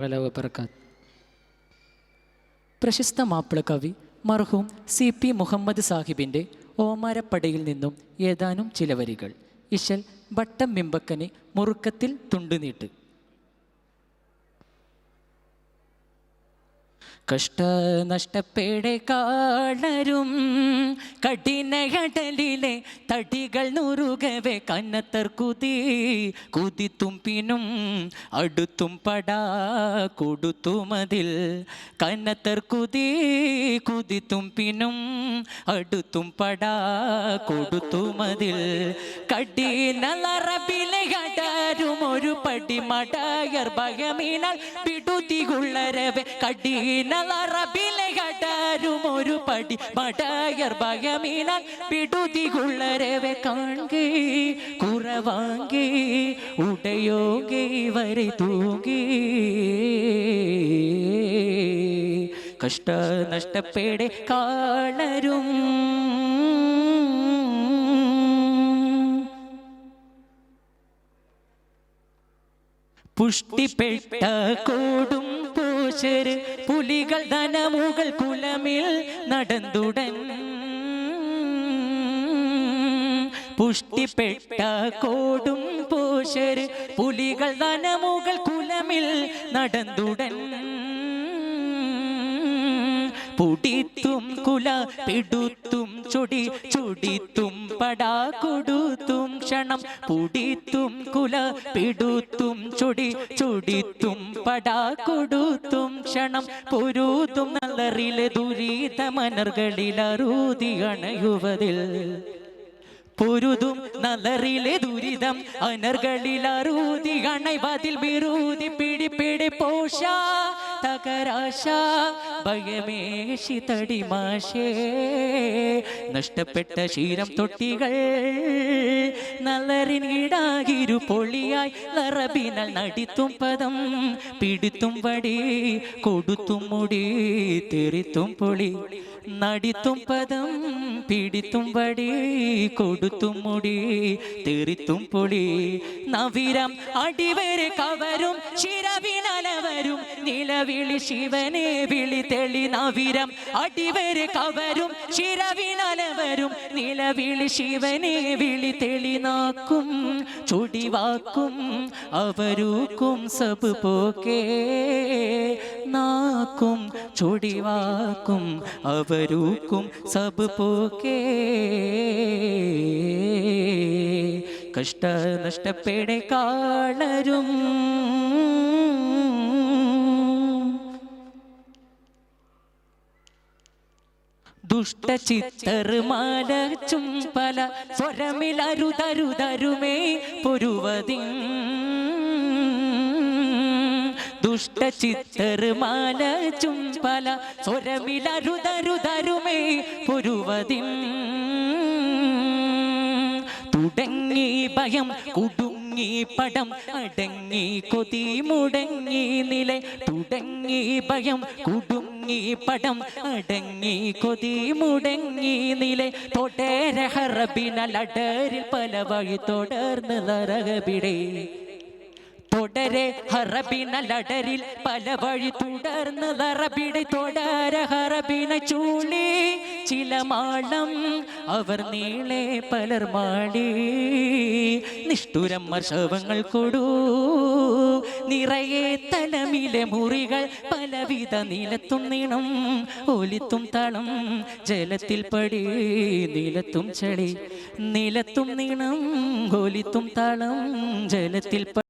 വബറകാത്ത്. പ്രശസ്ത മാപ്പിള കവി മർഹൂം CP മുഹമ്മദ് സാഹിബിൻ്റെ ഓമാരപ്പടയിൽ നിന്നും ഏതാനും ചില വരികൾ. ഇശൽ വട്ടം ബിംബക്കനെ മുറുക്കത്തിൽ തുണ്ടുനീട്ട്. കഷ്ടനഷ്ടപ്പെടെ കാളരും കഠിനകടലിലെ തടികൾ നുറുകവെ കന്നത്തർ കുതിത്തുമ്പിനും അടുത്തും പടാ കൊടുത്തുമതിൽ കന്നത്തർ കുതിത്തുമ്പിനും അടുത്തും പടാ കൊടുത്തുമതിൽ കഠിനറബിലെ കടാരും ഒരു പടി മടയർ ഭയമീനാൽ പിടുതികുള്ളരവെ കഠിന അറബിലെ കടാരും ഒരു പടി മടയർ ഭയമീനാൽ പിടുതികുള്ളരവെ കാൺകേ കുറവാങ്കേ ഉടയോങ്കേ വരെ തൂങ്ങി കഷ്ട നഷ്ടപ്പെടെ കാളരും പുഷ്ടിപ്പെട്ട കോടും പോശര് പുലികൾ ധനമുകൾ കുലമിൽ നടന്നുടൻ പുഷ്ടിപ്പെട്ട കോടും പോശര് പുലികൾ ധനമുകൾ കുലമിൽ നടന്നുടൻ പുടിത്തും കുല പിടുത്തും ചൊടിത്തും പടാ കൊടുത്തും ക്ഷണം പുടിത്തും കുല പിടുത്തും ചൊടിത്തും പടാ കൊടുത്തും ക്ഷണം പൊരുതും നല്ലറിലെ ദുരിത മനർകളിൽ അറുതി അണയുവതിൽ പൊരുതും നല്ലറിലെ ദുരിതം അനർകളിൽ അറുതി അണൈവതിൽ വിരുതി പിടി പോഷ തകരാശ ഭയമേശി തടിമാശേ നഷ്ടപ്പെട്ട ശീരം തൊട്ടികൾ നല്ലറിൻ ഇടാകിരു പൊളിയായി ലറബിനാൽ നടിത്തും പദം പിടിത്തും വടി കൊടുത്തും മുടി തെറിത്തും പൊളി നടിത്തും പദം പിടിത്തും വടി കൊടുത്തും മുടി തെറിത്തും പൊളി നവിരം അടിവരെ കവരും ശിരവിനലവരും നിലവിളി ശിവനെ വിളി തെളി നവിരം അടിവരെ കവരും ശിരവിനലവരും നിലവിളി ശിവനെ വിളി തെളി നാക്കും ചൊടിവാക്കും അവരൂക്കും സബ് പോക്കേ നാക്കും ചൊടിവാക്കും അവരൂക്കും സബ് പോക്കേ കഷ്ട നഷ്ടപ്പെടെ കാളരും ദുഷ്ടചിത്തർമാല ചുംപല സ്വരമിലരുതരുതരുമേ പൊരുവതി ദുഷ്ടചിത്തർമാല ചുംപല സ്വരമിലരുതരുതരുമേ പൊരുവതി തുടങ്ങി ഭയം കുടുങ്ങി പടം അടങ്ങി കൊതി മുടങ്ങി നില തുടങ്ങി ഭയം കുടുങ്ങി പടം അടങ്ങി കൊതി മുടങ്ങി നില തൊടേര ഹറബിനാൽ അടരിൽ പല വഴി തുടർന്ന് നരകവിടെ തുടരെ ഹറബിനലടരിൽ പല വഴി തുടർന്ന് ലറബിടെ തുടര ഹറബിന ചൂളി ചില മാളം അവർ നീളെ പലർ മാടി നിഷ്ഠുരം ശവങ്ങൾ കൊടു നിറയെ തലമിലെ മുറികൾ പലവിധ നീലത്തും നീണം ഒലിത്തും തളം ജലത്തിൽ പടി നീലത്തും ചളി നീലത്തും നീണം ഒലിത്തും തളം ജലത്തിൽ